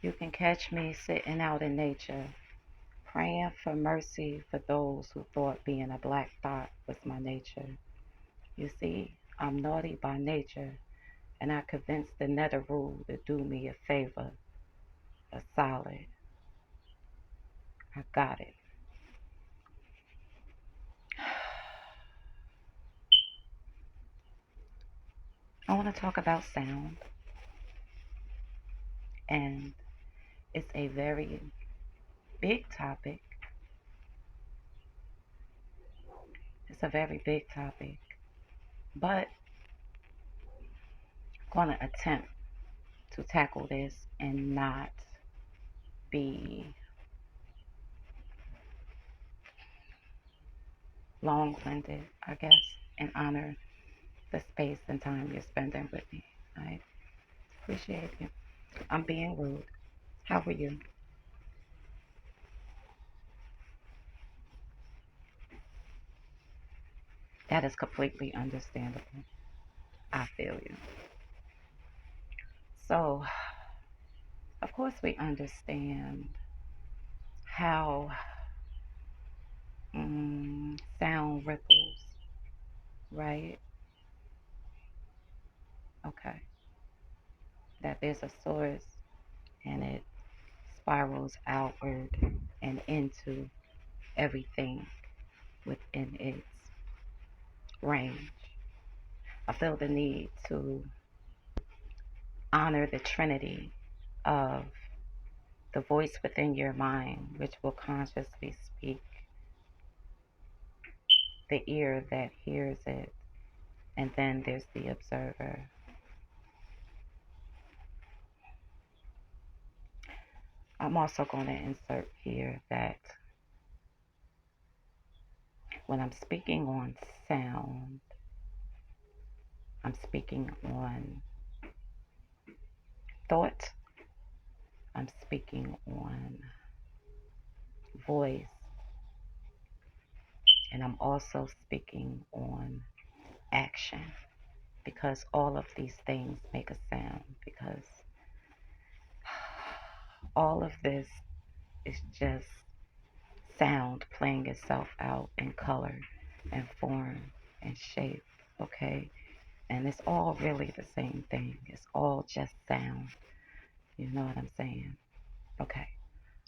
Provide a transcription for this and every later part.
You can catch me sitting out in nature, praying for mercy for those who thought being a black thought was my nature. You see, I'm naughty by nature, and I convinced the Neteru to do me a favor, a solid. I got it. I want to talk about sound, and it's a very big topic. It's a very big topic, but I'm going to attempt to tackle this and not be long winded, I guess, and honor the space and time you're spending with me. I appreciate you. I'm being rude. How are you? That is completely understandable. I feel you. So, of course, we understand how sound ripples, right? Okay. That there's a source and it spirals outward and into everything within its range. I feel the need to honor the trinity of the voice within your mind, which will consciously speak, the ear that hears it, and then there's the observer. I'm also going to insert here that when I'm speaking on sound, I'm speaking on thought, I'm speaking on voice, and I'm also speaking on action because all of these things make a sound because all of this is just sound playing itself out in color and form and shape, okay? And it's all really the same thing. It's all just sound. You know what I'm saying? Okay.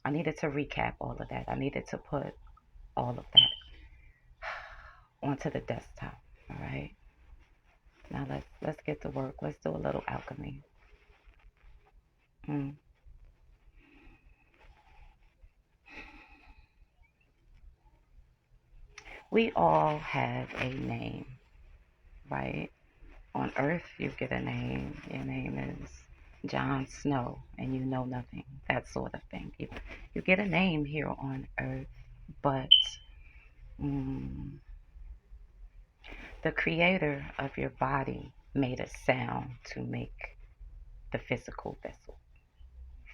I needed to recap all of that. I needed to put all of that onto the desktop. All right. Now let's get to work. Let's do a little alchemy. Mm. We all have a name, right? On Earth, you get a name. Your name is Jon Snow, and you know nothing. That sort of thing. You get a name here on Earth, but mm, the creator of your body made a sound to make the physical vessel,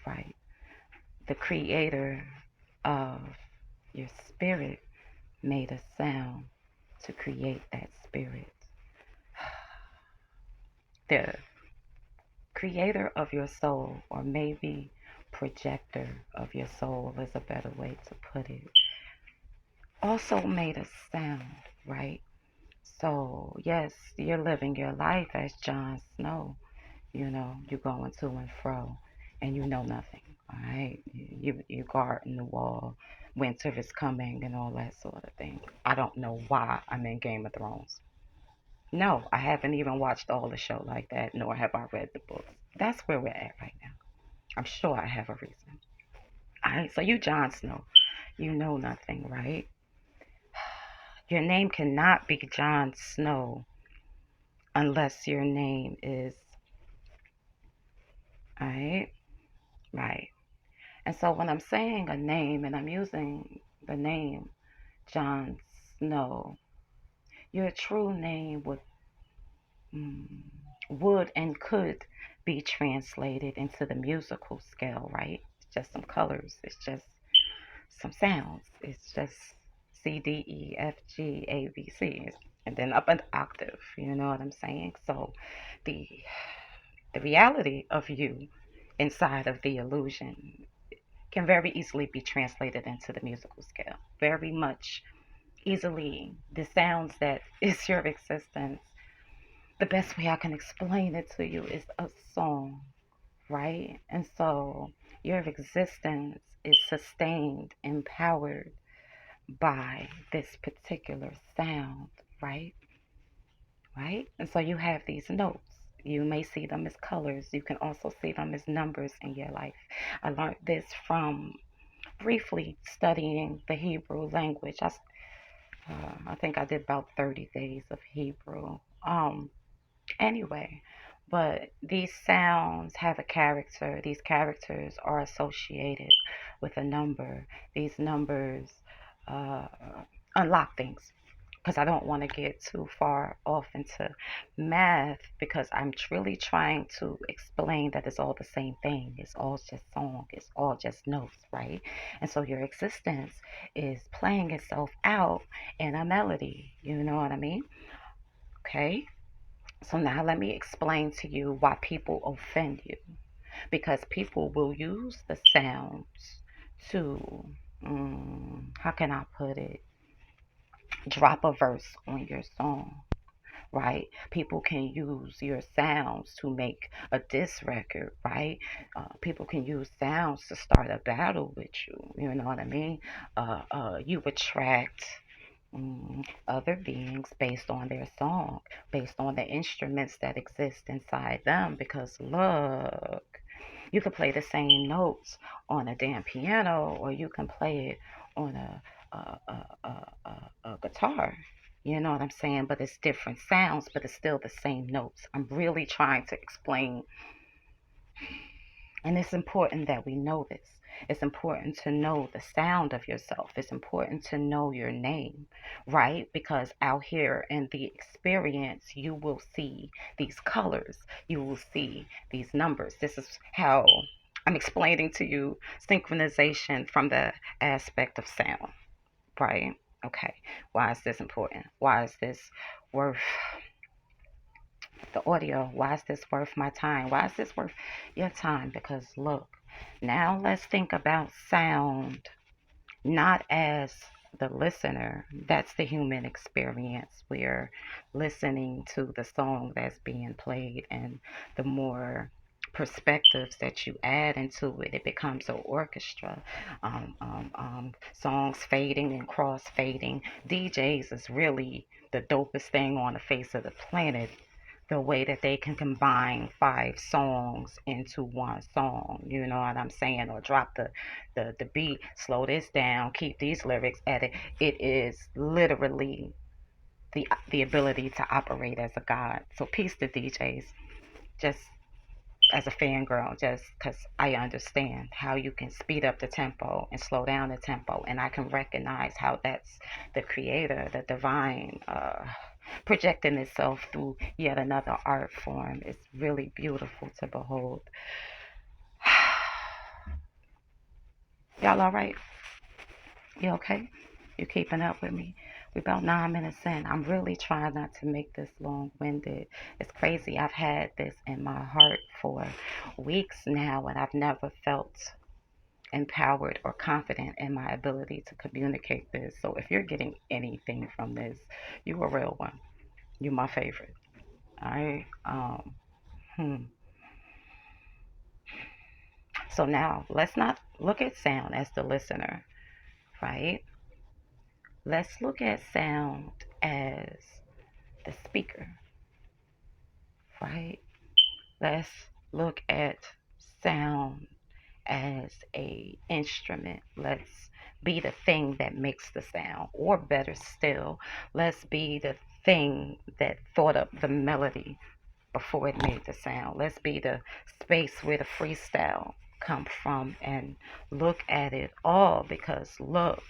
right? The creator of your spirit made a sound to create that spirit. The creator of your soul, or maybe projector of your soul is a better way to put it, also made a sound, right? So, yes, you're living your life as Jon Snow. You know, you're going to and fro, and you know nothing. All right, you guarding the wall. Winter is coming, and all that sort of thing. I don't know why I'm in Game of Thrones. No, I haven't even watched all the show like that, nor have I read the books. That's where we're at right now. I'm sure I have a reason. All right, so you, Jon Snow, you know nothing, right? Your name cannot be Jon Snow unless your name is, all right, right. And so when I'm saying a name and I'm using the name Jon Snow, your true name mm, would and could be translated into the musical scale, right? It's just some colors. It's just some sounds. It's just C, D, E, F, G, A, B, C, and then up an octave. You know what I'm saying? So the the reality of you inside of the illusion can very easily be translated into the musical scale. Very much easily. The sounds that is your existence. The best way I can explain it to you is a song, right? And so your existence is sustained, empowered by this particular sound, right? Right? And so you have these notes. You may see them as colors. You can also see them as numbers in your life. I learned this from briefly studying the Hebrew language. I think I did about 30 days of Hebrew. Anyway, but these sounds have a character. These characters are associated with a number. These numbers uh, unlock things, because I don't want to get too far off into math, because I'm truly trying to explain that it's all the same thing. It's all just song. It's all just notes, right? And so your existence is playing itself out in a melody. You know what I mean? Okay. So now let me explain to you why people offend you. Because people will use the sounds to, how can I put it, drop a verse on your song, right? People can use your sounds to make a diss record, right? People can use sounds to start a battle with you. You know what I mean? You attract other beings based on their song, based on the instruments that exist inside them. Because look, you could play the same notes on a damn piano, or you can play it on a guitar. You know what I'm saying? But it's different sounds, but it's still the same notes. I'm really trying to explain, and it's important that we know this. It's important to know the sound of yourself. It's important to know your name, right? Because out here in the experience, you will see these colors, you will see these numbers. This is how I'm explaining to you synchronization from the aspect of sound, right? Okay. Why is this important? Why is this worth the audio? Why is this worth my time? Why is this worth your time? Because look, now let's think about sound not as the listener. That's the human experience. We're listening to the song that's being played, and the more perspectives that you add into it, it becomes an orchestra. Songs fading and cross fading. DJs is really the dopest thing on the face of the planet, the way that they can combine five songs into one song, you know what I'm saying? Or drop the beat, slow this down, keep these lyrics at it. It is literally the ability to operate as a god. So peace to DJs, just as a fangirl, just because I understand how you can speed up the tempo and slow down the tempo, and I can recognize how that's the creator, the divine, projecting itself through yet another art form. It's really beautiful to behold. Y'all all right? You okay? You keeping up with me? We about 9 minutes in. I'm really trying not to make this long-winded. It's crazy. I've had this in my heart for weeks now, and I've never felt empowered or confident in my ability to communicate this. So if you're getting anything from this, you a real one. You my favorite. All right. Hmm. So now let's not look at sound as the listener, right? Let's look at sound as the speaker, right? Let's look at sound as a instrument. Let's be the thing that makes the sound, or better still, let's be the thing that thought up the melody before it made the sound. Let's be the space where the freestyle come from, and look at it all. Because look,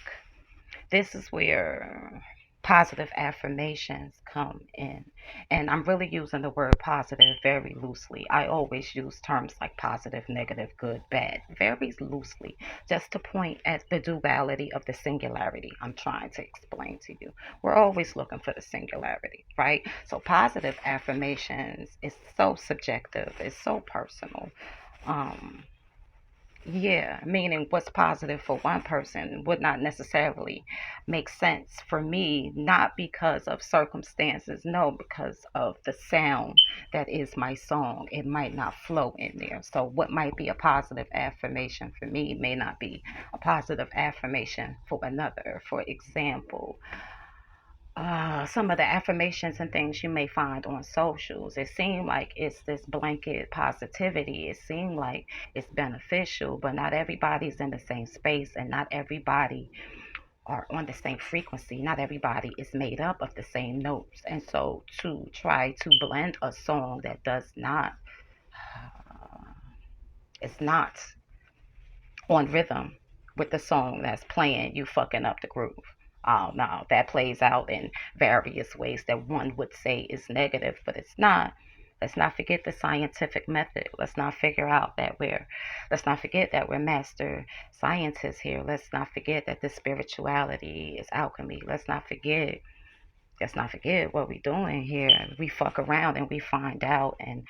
this is where positive affirmations come in. And I'm really using the word positive very loosely. I always use terms like positive, negative, good, bad, very loosely, just to point at the duality of the singularity I'm trying to explain to you. We're always looking for the singularity, right? So positive affirmations is so subjective, it's so personal. Um, yeah, meaning what's positive for one person would not necessarily make sense for me, not because of circumstances, no, because of the sound that is my song. It might not flow in there. So, what might be a positive affirmation for me may not be a positive affirmation for another. For example, some of the affirmations and things you may find on socials. It seems like it's this blanket positivity. It seems like it's beneficial, but not everybody's in the same space and not everybody are on the same frequency. Not everybody is made up of the same notes. And so to try to blend a song that does not, it's not on rhythm with the song that's playing, you fucking up the groove. Oh no, that plays out in various ways that one would say is negative, but it's not. Let's not forget the scientific method. Let's not forget that we're master scientists here. Let's not forget that this spirituality is alchemy. Let's not forget what we're doing here. We fuck around and we find out, and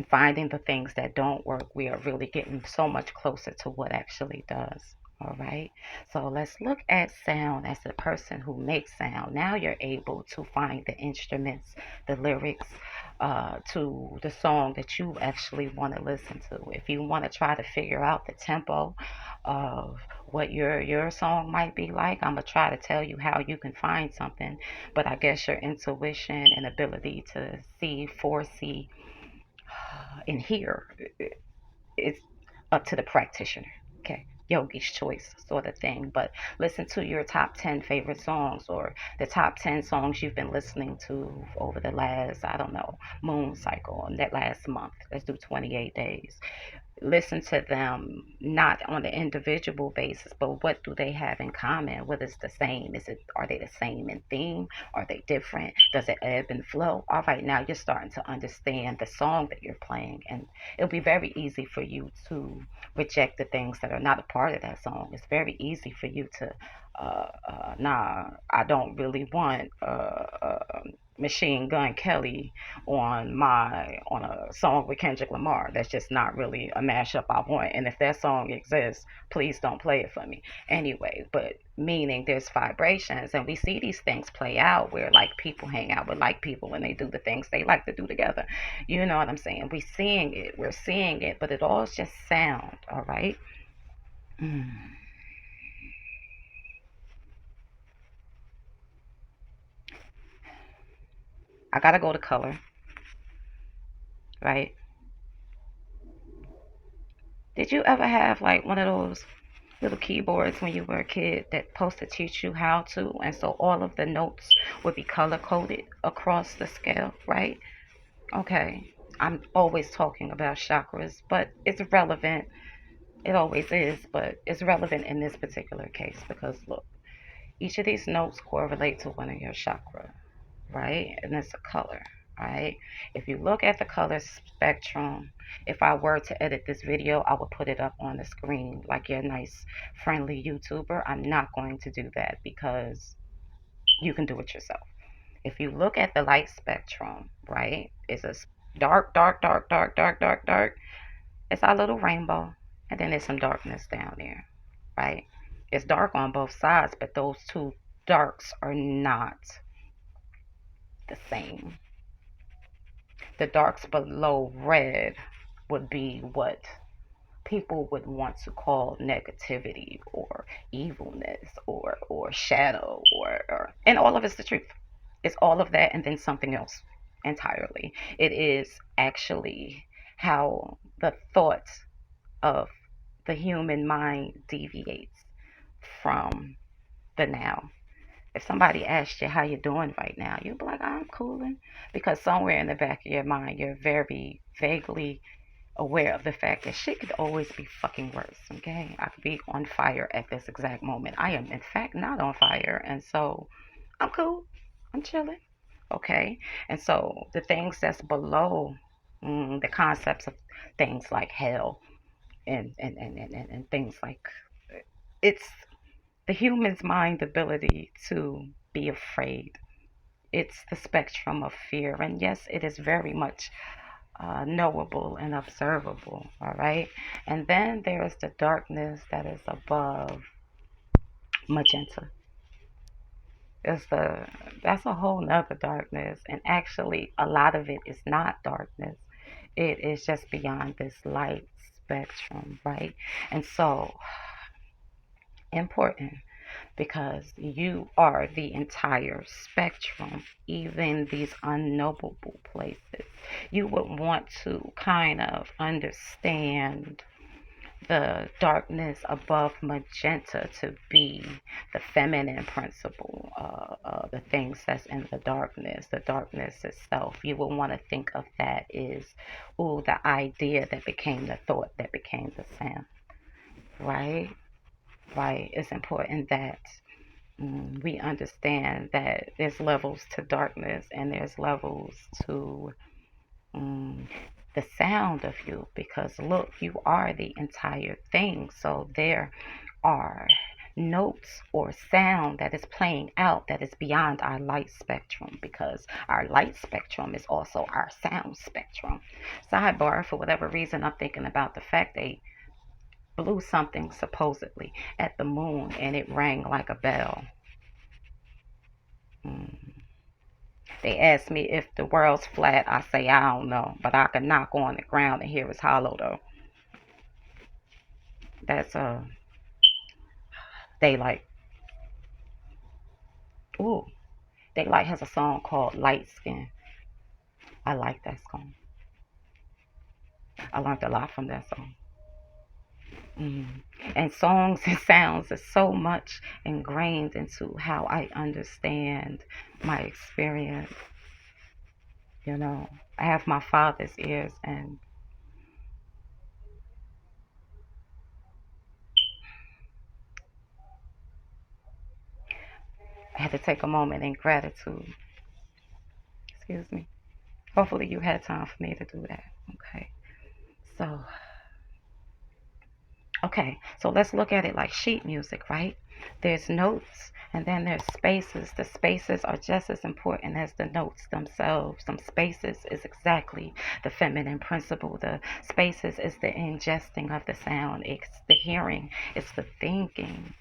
finding the things that don't work, we are really getting so much closer to what actually does. All right. So let's look at sound as the person who makes sound. Now you're able to find the instruments, the lyrics, to the song that you actually want to listen to. If you want to try to figure out the tempo of what your song might be like, I'm gonna try to tell you how you can find something. But I guess your intuition and ability to see, foresee, and hear is up to the practitioner. Okay. Yogi's choice sort of thing. But listen to your top 10 favorite songs, or the top 10 songs you've been listening to over the last, I don't know, moon cycle, and that last month. Let's do 28 days. Listen to them not on an individual basis, but what do they have in common? What is the same? Are they the same in theme? Are they different? Does it ebb and flow? All right, now you're starting to understand the song that you're playing, and it'll be very easy for you to reject the things that are not a part of that song. It's very easy for you to nah, I don't really want Machine Gun Kelly on a song with Kendrick Lamar. That's just not really a mashup I want. And if that song exists, please don't play it for me. Anyway, but meaning there's vibrations, and we see these things play out where like people hang out with like people and they do the things they like to do together. You know what I'm saying? We're seeing it, but it all is just sound, all right? Mm. I gotta go to color, right? Did you ever have like one of those little keyboards when you were a kid that supposed to teach you how to, and so all of the notes would be color coded across the scale, right? Okay. I'm always talking about chakras, but it's relevant. It always is, but it's relevant in this particular case because look, each of these notes correlate to one of your chakra, right? And it's a color, right? If you look at the color spectrum, if I were to edit this video, I would put it up on the screen like you're a nice, friendly YouTuber. I'm not going to do that because you can do it yourself. If you look at the light spectrum, right, it's a dark, dark, dark, dark, dark, dark, dark. It's our little rainbow. And then there's some darkness down there, right? It's dark on both sides, but those two darks are not the same. The darks below red would be what people would want to call negativity or evilness or shadow or and all of it's the truth. It's all of that and then something else entirely. It is actually how the thought of the human mind deviates from the now. If somebody asked you how you're doing right now, you'd be like, I'm cooling. Because somewhere in the back of your mind, you're very vaguely aware of the fact that shit could always be fucking worse. Okay, I could be on fire at this exact moment. I am in fact not on fire, and so I'm cool. I'm chilling. Okay, and so the things that's below, the concepts of things like hell and things like it's the human's mind ability to be afraid. It's the spectrum of fear, and yes, it is very much knowable and observable. All right. And then there is the darkness that is above magenta. It's the That's a whole nother darkness. And actually a lot of it is not darkness. It is just beyond this light spectrum, right? And so important because you are the entire spectrum, even these unknowable places. You would want to kind of understand the darkness above magenta to be the feminine principle, the things that's in the darkness itself. You will want to think of that as, oh, the idea that became the thought that became the sound, right? Right. It's important that we understand that there's levels to darkness and there's levels to um, the sound of you, because look, you are the entire thing. So there are notes or sound that is playing out that is beyond our light spectrum, because our light spectrum is also our sound spectrum. Sidebar, for whatever reason, I'm thinking about the fact they blew something supposedly at the moon and it rang like a bell. Mm. They ask me if the world's flat. I say I don't know, but I can knock on the ground and hear it's hollow though. That's Daylight. Ooh, Daylight has a song called Light Skin. I like that song. I learned a lot from that song. Mm. And songs and sounds is so much ingrained into how I understand my experience. You know, I have my father's ears, and I had to take a moment in gratitude. Excuse me. Hopefully, you had time for me to do that. Okay. So, okay. So let's look at it like sheet music, right? There's notes and then there's spaces. The spaces are just as important as the notes themselves. Some spaces is exactly the feminine principle. The spaces is the ingesting of the sound. It's the hearing. It's the thinking,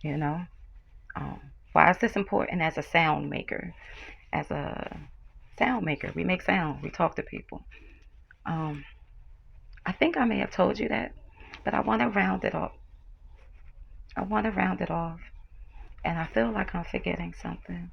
you know? Why is this important as a sound maker? As a sound maker, we make sound. We talk to people. Um, I think I may have told you that, but I want to round it up. I want to round it off, and I feel like I'm forgetting something.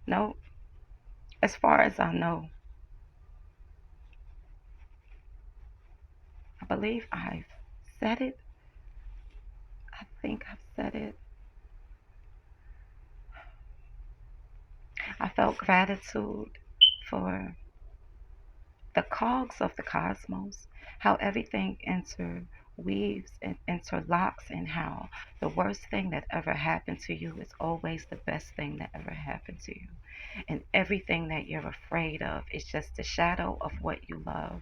No, as far as I know, I believe I've said it. I think I've said it. I felt gratitude for the cogs of the cosmos, how everything interweaves and interlocks, and how the worst thing that ever happened to you is always the best thing that ever happened to you. And everything that you're afraid of is just a shadow of what you love.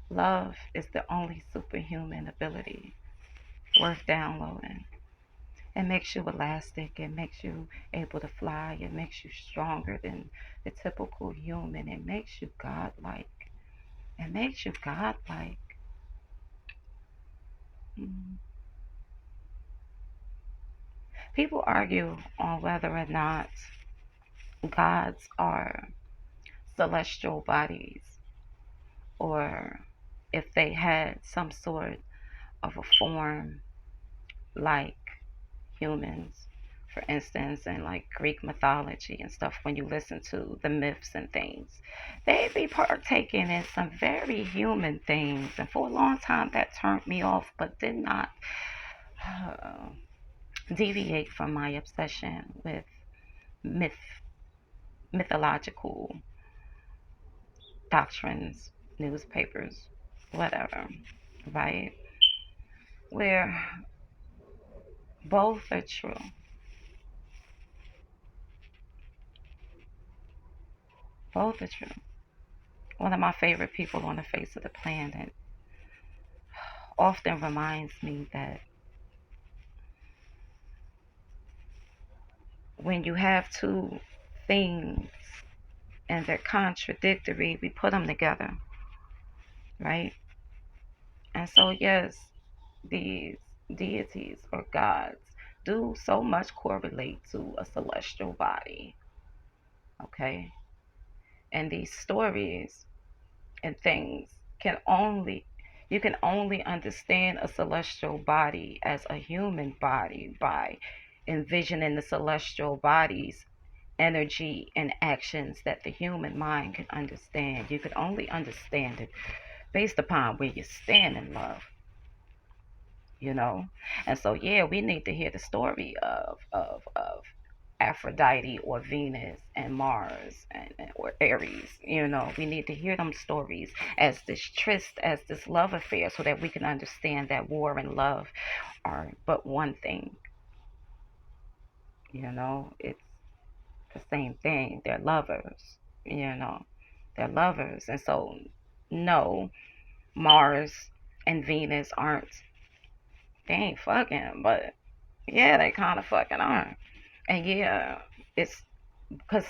Love is the only superhuman ability worth downloading. It makes you elastic. It makes you able to fly. It makes you stronger than the typical human. It makes you godlike. It makes you godlike. Mm. People argue on whether or not gods are celestial bodies, or if they had some sort of a form like humans, for instance, in like Greek mythology and stuff. When you listen to the myths and things, they be partaking in some very human things, and for a long time that turned me off, but did not uh, deviate from my obsession with myth mythological doctrines, newspapers, whatever. right? Where both are true. Both are true. One of my favorite people on the face of the planet often reminds me that when you have two things and they're contradictory, we put them together, right? And so, yes, these deities or gods do so much correlate to a celestial body, okay? And these stories and things can only you can only understand a celestial body as a human body by envisioning the celestial body's energy and actions that the human mind can understand. You can only understand it based upon where you stand in love, you know. And so, yeah, we need to hear the story of Aphrodite or Venus and Mars or Aries. You know, we need to hear them stories as this tryst, as this love affair, so that we can understand that war and love are but one thing. You know, it's the same thing. They're lovers. You know, they're lovers, and so no, Mars and Venus aren't. They ain't fucking, but yeah, they kind of fucking are. And yeah, it's because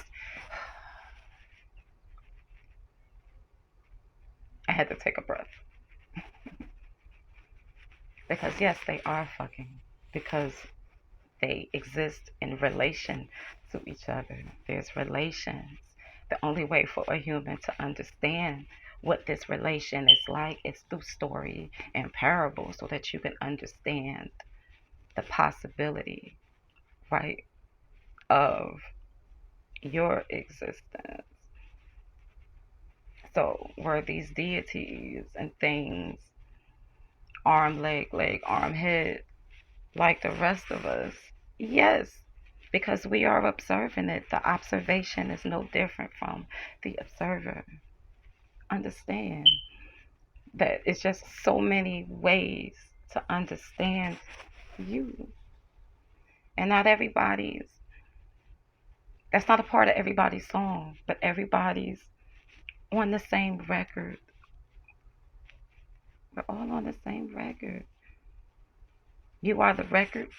I had to take a breath. Because yes, they are fucking. Because they exist in relation to each other. There's relations. The only way for a human to understand what this relation is like is through story and parable so that you can understand the possibility, right, of your existence. So were these deities and things arm, leg, arm, head, like the rest of us? Yes, because we are observing it. The observation is no different from the observer. Understand that it's just so many ways to understand you. And not everybody's, that's not a part of everybody's song, but everybody's on the same record. We're all on the same record. You are the record,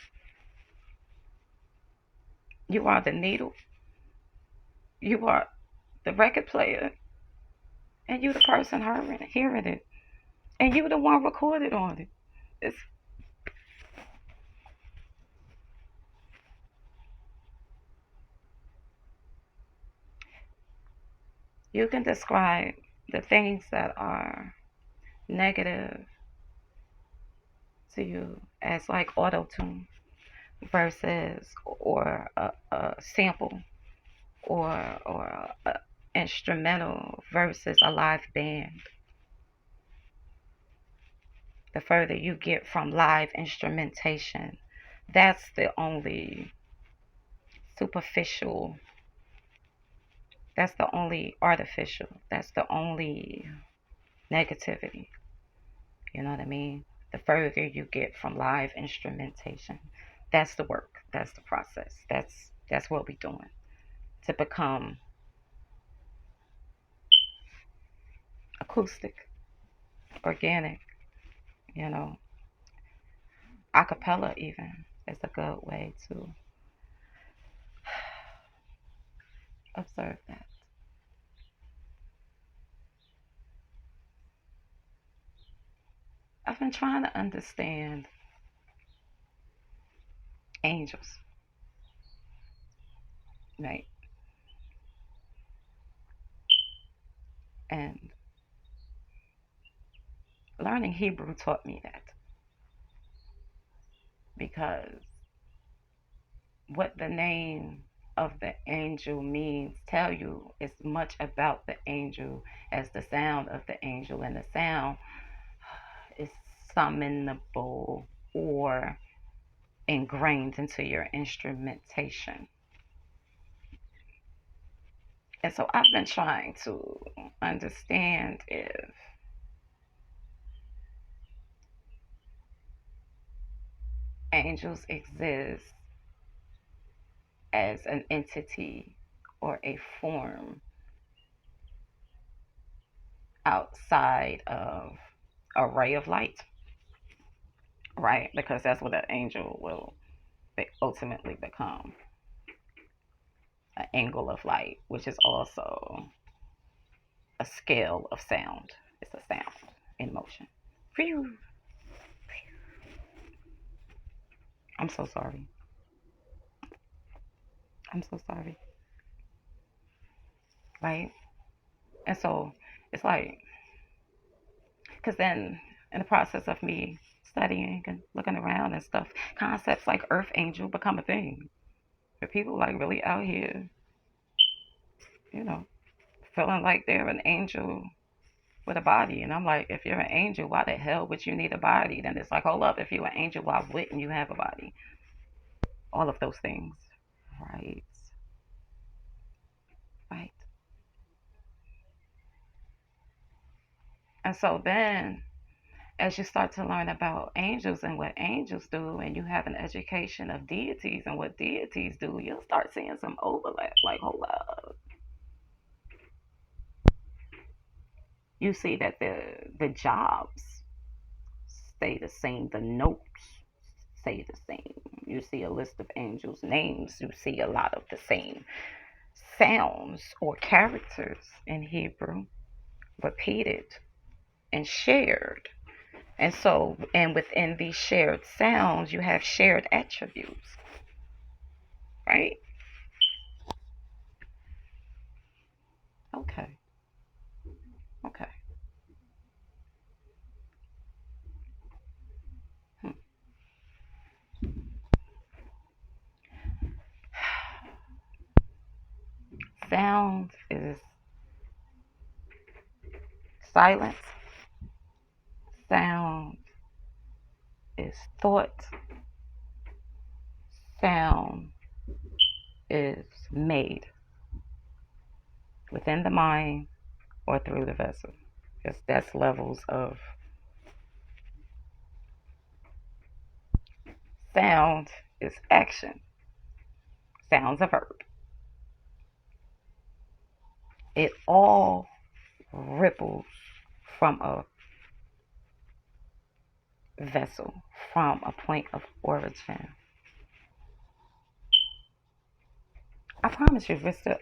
you are the needle, you are the record player, and you the person hearing it, and you the one recorded on it. It's, you can describe the things that are negative to you as like auto tune versus or a sample or a instrumental versus a live band. The further you get from live instrumentation, that's the only superficial, that's the only artificial, that's the only negativity. You know what I mean? The further you get from live instrumentation, that's the work, that's the process, that's what we're doing to become acoustic, organic, you know, a cappella even is a good way to observe that. I've been trying to understand angels, right? And learning Hebrew taught me that because what the name of the angel means tell you as much about the angel as the sound of the angel, and the sound is summonable or ingrained into your instrumentation. And so I've been trying to understand if angels exist as an entity or a form outside of a ray of light, right? Because that's what an angel will ultimately become, an angle of light, which is also a scale of sound. It's a sound in motion. Phew. I'm so sorry. I'm so sorry. Right? And so it's like, because then in the process of me studying and looking around and stuff, concepts like earth angel become a thing. For people like really out here, you know, feeling like they're an angel with a body. And I'm like, if you're an angel, why the hell would you need a body? Then it's like, hold up, if you're an angel, why wouldn't you have a body? All of those things. Right. Right. And so then as you start to learn about angels and what angels do, and you have an education of deities and what deities do, you'll start seeing some overlap. Like, hold up. You see that the jobs stay the same, the notes stay the same. You see a list of angels' names, you see a lot of the same sounds or characters in Hebrew repeated and shared. And so, and within these shared sounds, you have shared attributes, right? Okay, okay. Hmm. Sound is silence, sound is thought, sound is made within the mind or through the vessel. Because that's levels of sound is action, sound's a verb. It all ripples from a vessel, from a point of origin. I promise you, Vista,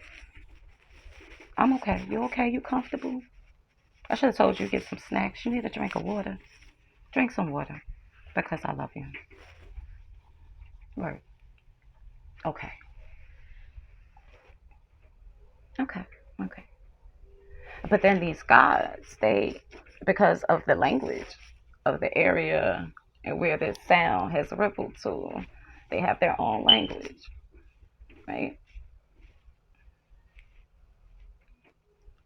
I'm okay. You okay? You comfortable? I should have told you to get some snacks. You need a drink of water. Drink some water because I love you. Right. Okay. Okay. Okay. But then these gods, they, because of the language of the area and where this sound has rippled to, they have their own language, right?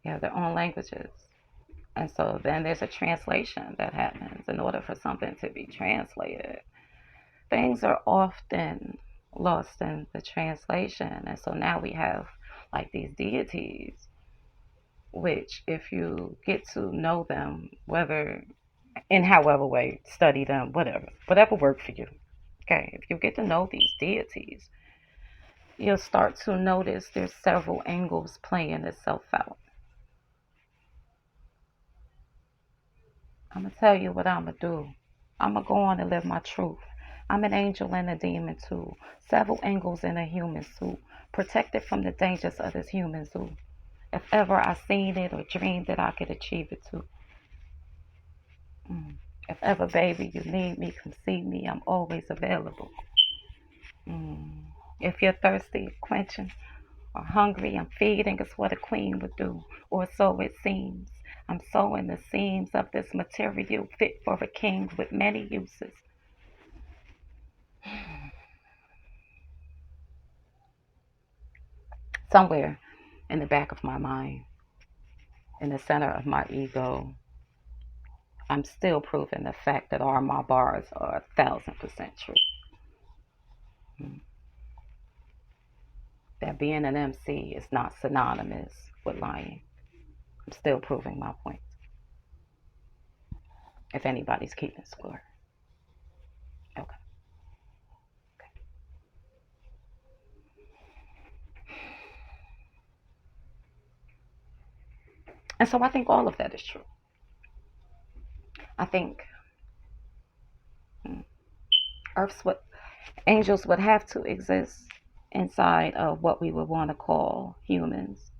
They have their own languages. And so then there's a translation that happens in order for something to be translated. Things are often lost in the translation. And so now we have like these deities, which if you get to know them, whether in however way, study them, whatever worked for you. Okay, if you get to know these deities, you'll start to notice there's several angles playing itself out. I'm gonna tell you what I'm gonna do. I'm gonna go on and live my truth. I'm an angel and a demon too. Several angles in a human suit, protected from the dangers of this human zoo. If ever I seen it or dreamed that I could achieve it too. Mm. If ever, baby, you need me, come see me. I'm always available. Mm. If you're thirsty, quenching, or hungry, I'm feeding is what a queen would do, or so it seems. I'm sewing the seams of this material fit for a king with many uses. Somewhere in the back of my mind, in the center of my ego, I'm still proving the fact that all my bars are 1,000% true. Mm. That being an MC is not synonymous with lying. I'm still proving my point. If anybody's keeping score. Okay. And so I think all of that is true. I think mm, Earth's what angels would have to exist inside of what we would want to call humans.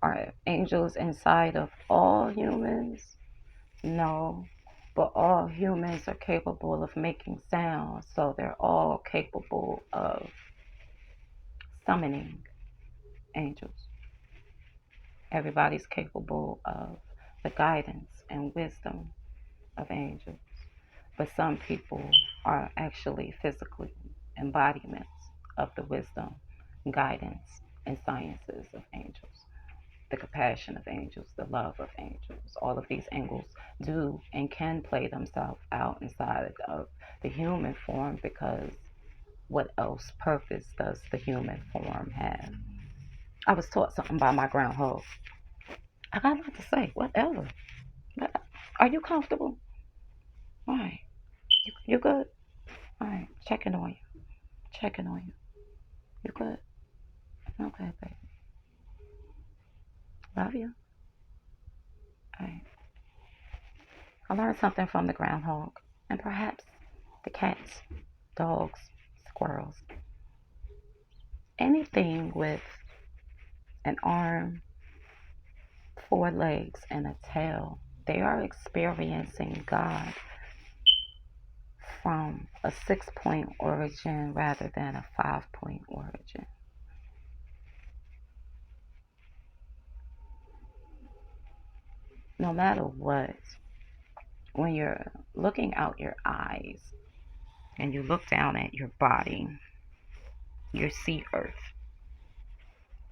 Are angels inside of all humans? No, but all humans are capable of making sounds, so they're all capable of summoning angels. Everybody's capable of the guidance and wisdom of angels, but some people are actually physically embodiments of the wisdom, guidance, and sciences of angels. The compassion of angels, the love of angels. All of these angels do and can play themselves out inside of the human form because what else purpose does the human form have? I was taught something by my groundhog. I got nothing to say, whatever. Are you comfortable? All right. You good? All right. Checking on you. Checking on you. You good? Okay, baby. Love you. All right. I learned something from the groundhog and perhaps the cats, dogs, squirrels, anything with an arm, four legs, and a tail. They are experiencing God from a 6 point origin rather than a 5 point origin. No matter what, when you're looking out your eyes and you look down at your body, you see Earth,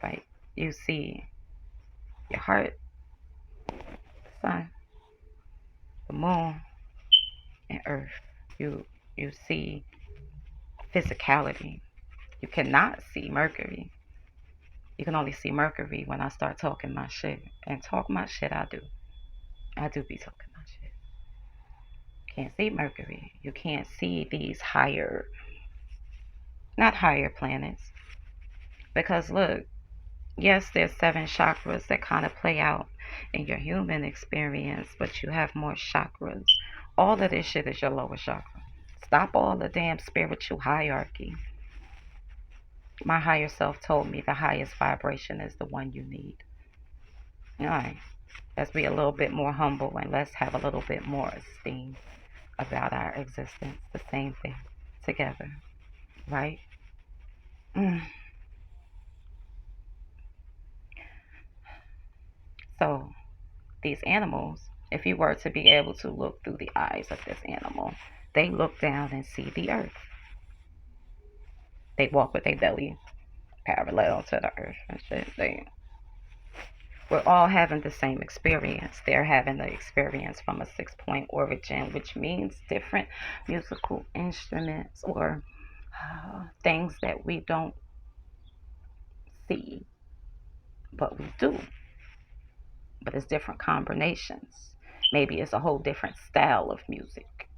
right? You see your heart, sun, the moon, and Earth. You see physicality. You cannot see Mercury. You can only see Mercury when I start talking my shit. And talk my shit, I do. I do be talking my shit. Can't see Mercury. You can't see these higher, not higher planets. Because look, yes, there's 7 chakras that kind of play out in your human experience, but you have more chakras. All of this shit is your lower chakra. Stop all the damn spiritual hierarchy. My higher self told me the highest vibration is the one you need. All right. Let's be a little bit more humble and let's have a little bit more esteem about our existence. The same thing together, right? Mm. So, these animals, if you were to be able to look through the eyes of this animal, they look down and see the earth. They walk with their belly parallel to the earth and shit. We're all having the same experience. They're having the experience from a 6 point origin, which means different musical instruments or things that we don't see, but we do. But it's different combinations. Maybe it's a whole different style of music.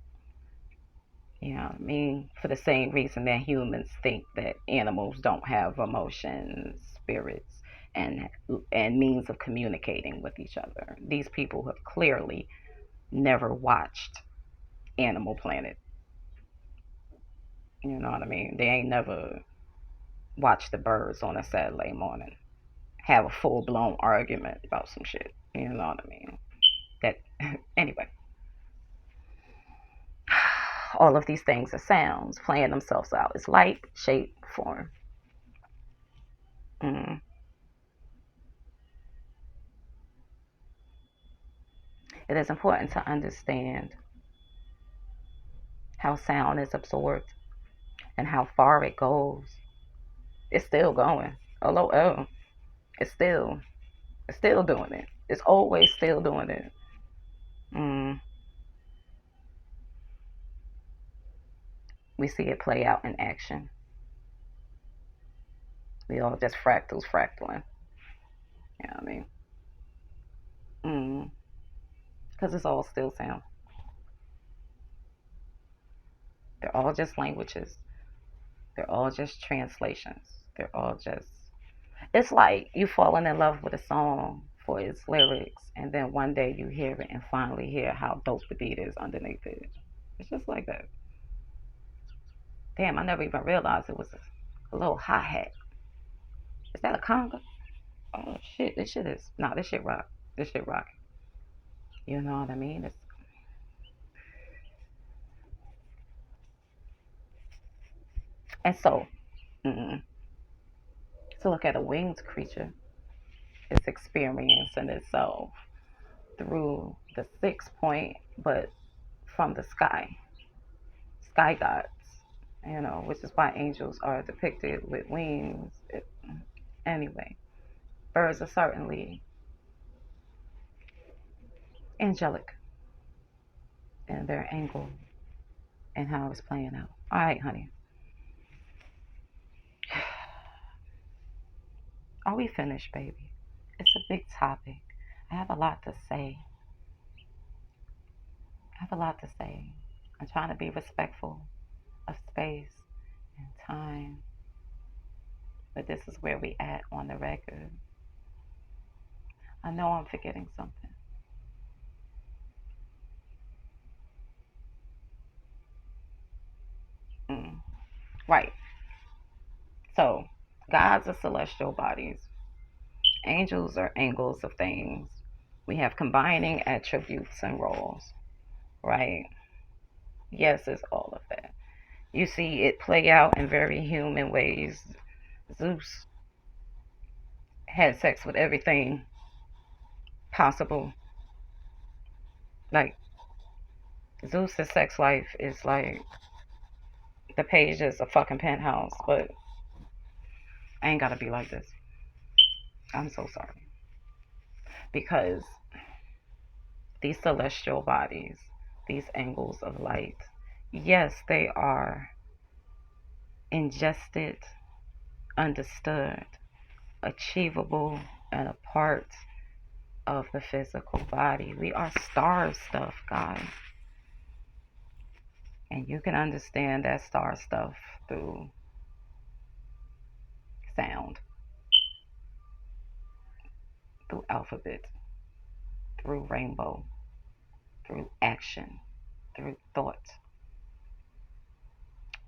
You know what I mean? For the same reason that humans think that animals don't have emotions, spirits, and means of communicating with each other. These people have clearly never watched Animal Planet. You know what I mean? They ain't never watched the birds on a Saturday morning have a full blown argument about some shit. You know what I mean? That anyway. All of these things are sounds playing themselves out. It's light, shape, form. Mm. It is important to understand how sound is absorbed and how far it goes. It's still going. LOL. It's still doing it. It's always still doing it. Mm. We see it play out in action. We all just fractaling. You know what I mean? Mm. Because it's all still sound. They're all just languages. They're all just translations. They're all just. It's like you falling in love with a song for its lyrics, and then one day you hear it and finally hear how dope the beat is underneath it. It's just like that. Damn, I never even realized it was a little hi hat. Is that a conga? Oh shit, this shit is no, this shit rock. This shit rock. You know what I mean? It's, and so, mm, to look at a winged creature, it's experiencing itself through the 6 point, but from the sky gods. You know, which is why angels are depicted with wings. Anyway, birds are certainly angelic in their angle and how it's playing out. All right, honey. Are we finished, baby? It's a big topic. I have a lot to say. I have a lot to say. I'm trying to be respectful of space and time, but this is where we at on the record. I know I'm forgetting something. Mm, right. So, gods are celestial bodies. Angels are angles of things. We have combining attributes and roles, right? Yes, it's all of that. You see it play out in very human ways. Zeus had sex with everything possible. Like, Zeus's sex life is like the page is a fucking penthouse, but I ain't gotta be like this. I'm so sorry. Because these celestial bodies, these angles of light, yes, they are ingested, understood, achievable, and a part of the physical body. We are star stuff, guys. And you can understand that star stuff through sound, through alphabet, through rainbow, through action, through thought,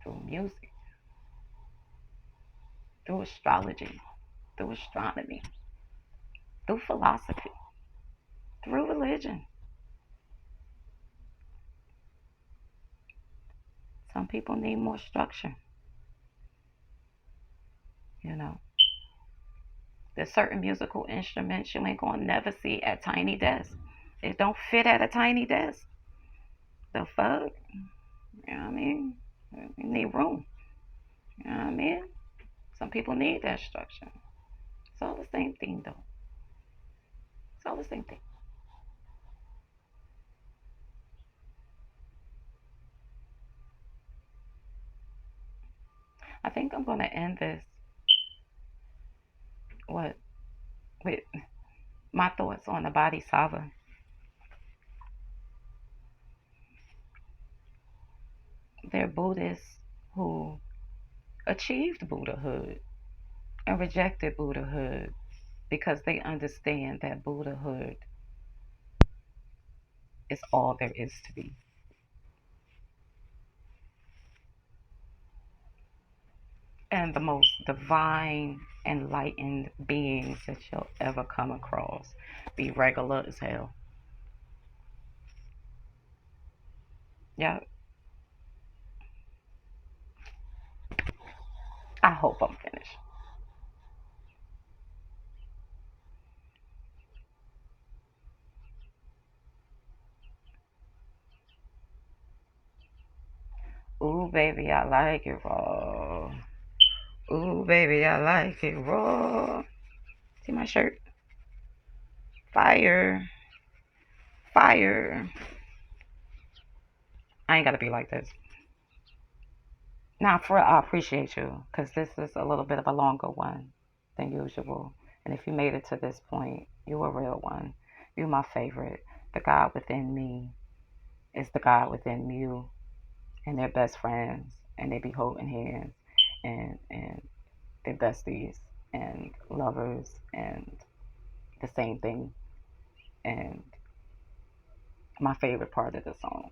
through music, through astrology, through astronomy, through philosophy, through religion. Some people need more structure, you know. There's certain musical instruments you ain't gonna never see at tiny desks. It don't fit at a tiny desk. The fuck? You know what I mean? You need room. You know what I mean? Some people need that structure. It's all the same thing though. It's all the same thing. I think I'm gonna end this what with my thoughts on the Bodhisattva. They're Buddhists who achieved Buddhahood and rejected Buddhahood because they understand that Buddhahood is all there is to be. And the most divine, enlightened beings that you'll ever come across. Be regular as hell. Yeah, I hope I'm finished. Ooh, baby, I like it raw. Ooh, baby, I like it raw. See my shirt? Fire. Fire. I ain't gotta be like this. Now, for I appreciate you because this is a little bit of a longer one than usual. And if you made it to this point, you're a real one. You're my favorite. The God within me is the God within you, and they're best friends, and they be holding hands, and they're besties and lovers, and the same thing. And my favorite part of the song.